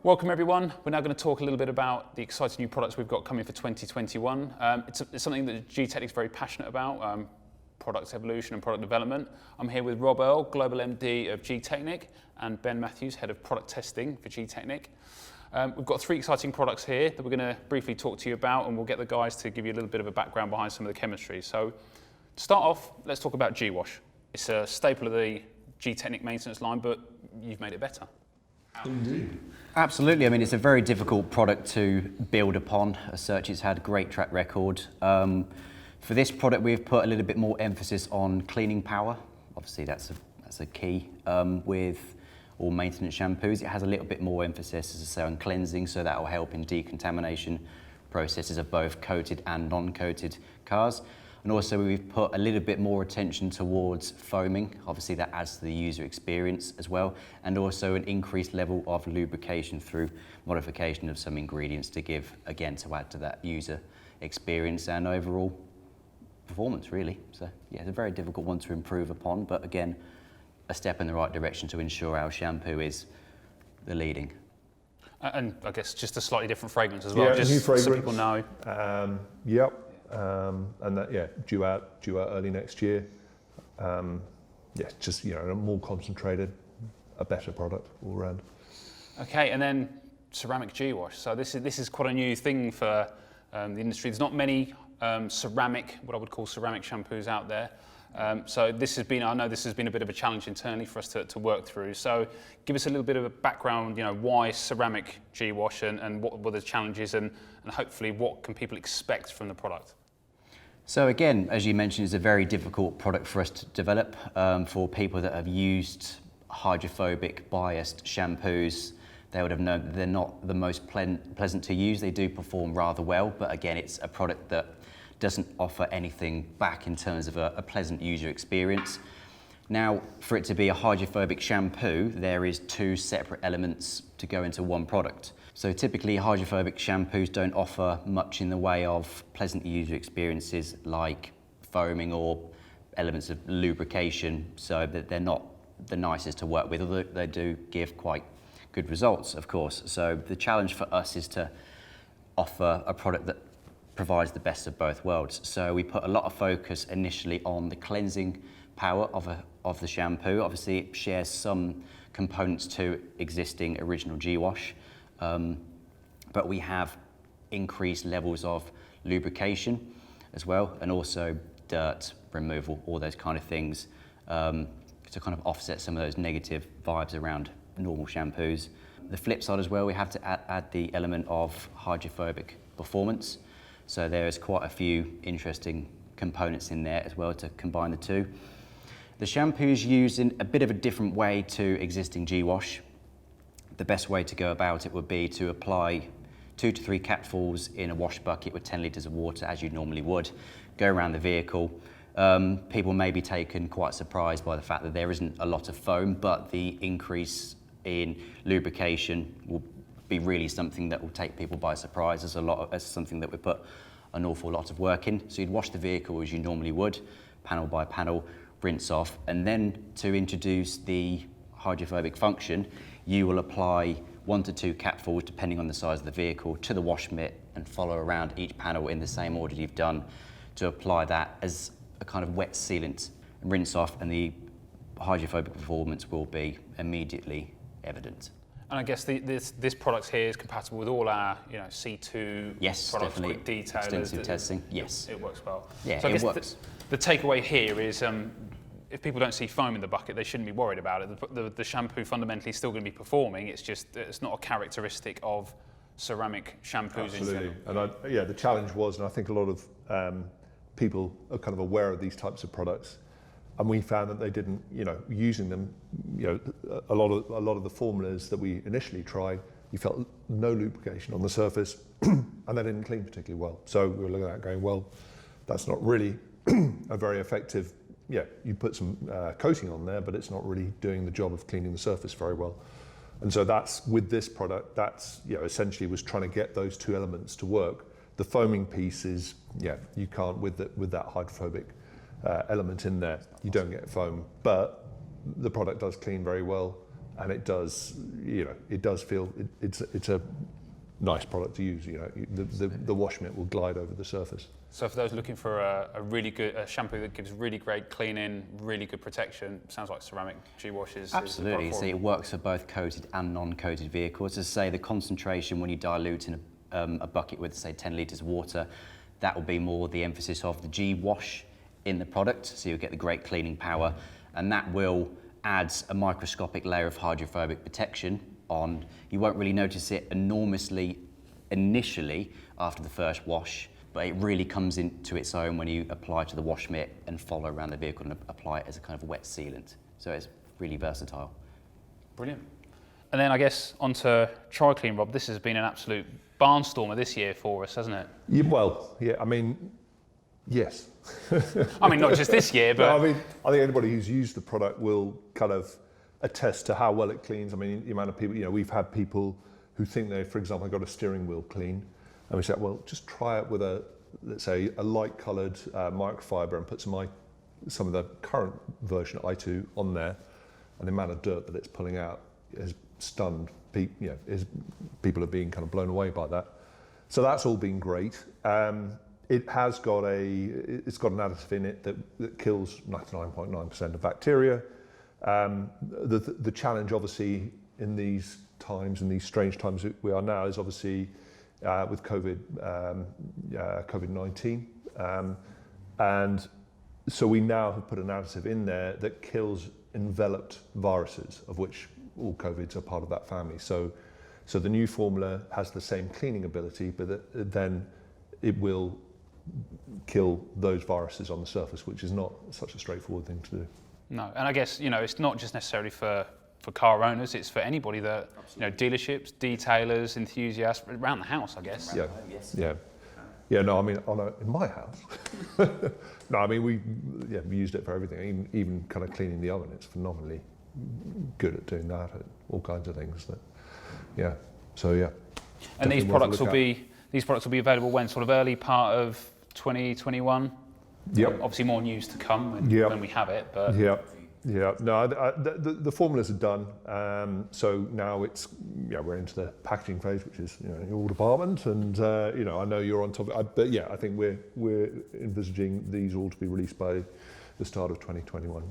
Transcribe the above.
Welcome everyone. We're now going to talk a little bit about the exciting new products we've got coming for 2021. It's something that GTechnic is very passionate about, product evolution and product development. I'm here with Rob Earle, Global MD of GTechnic, and Ben Matthews, Head of Product Testing for GTechnic. We've got 3 exciting products here that we're going to briefly talk to you about, and we'll get the guys to give you a little bit of a background behind some of the chemistry. So to start off, let's talk about GWash. It's a staple of the GTechnic maintenance line, but you've made it better. Indeed. Absolutely. I mean, it's a very difficult product to build upon. As such, it's had a great track record. For this product, we've put a little bit more emphasis on cleaning power. Obviously, that's a key. With all maintenance shampoos, it has a little bit more emphasis, as I say, on cleansing, so that will help in decontamination processes of both coated and non-coated cars. And also we've put a little bit more attention towards foaming. Obviously that adds to the user experience as well, and also an increased level of lubrication through modification of some ingredients to add to that user experience and overall performance, really. So yeah, it's a very difficult one to improve upon, but again, a step in the right direction to ensure our shampoo is the leading. And I guess just a slightly different fragrance as well, Yeah, just new fragrance. so people know. Yep. And that due out early next year. Just a more concentrated, a better product all around. Okay, and then ceramic GWash. So this is quite a new thing for the industry. There's not many what I would call ceramic shampoos out there. So I know this has been a bit of a challenge internally for us to work through. So give us a little bit of a background, why ceramic GWash and what were the challenges and hopefully what can people expect from the product? So again, as you mentioned, it's a very difficult product for us to develop. For people that have used hydrophobic biased shampoos, they would have known that they're not the most pleasant to use. They do perform rather well, but again, it's a product that doesn't offer anything back in terms of a pleasant user experience. Now, for it to be a hydrophobic shampoo, there is 2 separate elements to go into one product. So typically hydrophobic shampoos don't offer much in the way of pleasant user experiences like foaming or elements of lubrication, so that they're not the nicest to work with, although they do give quite good results, of course. So the challenge for us is to offer a product that provides the best of both worlds. So we put a lot of focus initially on the cleansing power of the shampoo. Obviously it shares some components to existing original GWash, but we have increased levels of lubrication as well, and also dirt removal, all those kind of things, to kind of offset some of those negative vibes around normal shampoos. The flip side as well, we have to add the element of hydrophobic performance. So there's quite a few interesting components in there as well to combine the 2. The shampoo is used in a bit of a different way to existing GWash. The best way to go about it would be to apply 2 to 3 capfuls in a wash bucket with 10 litres of water, as you normally would, go around the vehicle. People may be taken quite surprised by the fact that there isn't a lot of foam, but the increase in lubrication will be really something that will take people by surprise. As something that we put an awful lot of work in. So you'd wash the vehicle as you normally would, panel by panel, rinse off, and then to introduce the hydrophobic function, you will apply 1 to 2 capfuls, depending on the size of the vehicle, to the wash mitt and follow around each panel in the same order you've done to apply that as a kind of wet sealant, rinse off, and the hydrophobic performance will be immediately evident. And I guess this product here is compatible with all our C2 yes, products, definitely. quick detailers. Extensive testing, yes. It works well. Yeah, so I guess it works. The takeaway here is if people don't see foam in the bucket, they shouldn't be worried about it. The shampoo fundamentally is still going to be performing. It's just it's not a characteristic of ceramic shampoos. Absolutely. And the challenge was, and I think a lot of people are kind of aware of these types of products, and we found that they didn't, using them, a lot of the formulas that we initially tried, you felt no lubrication on the surface, and they didn't clean particularly well. So we were looking at that going, well, that's not really a very effective. You put some coating on there, but it's not really doing the job of cleaning the surface very well. And so that's with this product. That's essentially was trying to get those 2 elements to work. The foaming piece is you can't with that hydrophobic element in there. You don't get foam, but the product does clean very well. and it does, it does feel it's a nice product to use. The wash mitt will glide over the surface. So for those looking for a really good shampoo that gives really great cleaning, really good protection, sounds like ceramic GWash is absolutely. So it works for both coated and non-coated vehicles. As I say, the concentration when you dilute in a bucket with, say, 10 litres of water, that will be more the emphasis of the GWash in the product. So you'll get the great cleaning power, and that will add a microscopic layer of hydrophobic protection on. You won't really notice it enormously initially after the first wash, but it really comes into its own when you apply to the wash mitt and follow around the vehicle and apply it as a kind of wet sealant. So it's really versatile. Brilliant. And then I guess onto TriClean, Rob. This has been an absolute barnstormer this year for us, hasn't it? Yeah, I mean, yes. I mean, not just this year, but... No, I mean, I think anybody who's used the product will kind of attest to how well it cleans. I mean, the amount of people, we've had people who think they, for example, got a steering wheel clean, and we said, well, just try it with let's say, a light-coloured microfiber and put some of the current version i2 on there, and the amount of dirt that it's pulling out has stunned people. People are being kind of blown away by that. So that's all been great. It has got an additive in it that kills 99.9% of bacteria. The challenge, obviously, in these times, in these strange times that we are now, is obviously with COVID-19, and so we now have put an additive in there that kills enveloped viruses, of which all COVIDs are part of that family. So the new formula has the same cleaning ability, but then it will kill those viruses on the surface, which is not such a straightforward thing to do. No, and I guess it's not just necessarily for car owners, it's for anybody that, dealerships, detailers, enthusiasts, around the house, I guess. Yeah, no, I mean, in my house. No, I mean, we used it for everything, even kind of cleaning the oven. It's phenomenally good at doing that, at all kinds of things. And these products will be available when, sort of early part of 2021? Yep. Obviously more news to come when we have it, but... Yeah, no, the formulas are done. So now we're into the packaging phase, which is your department, and I know you're on top of it. But yeah, I think we're envisaging these all to be released by the start of 2021.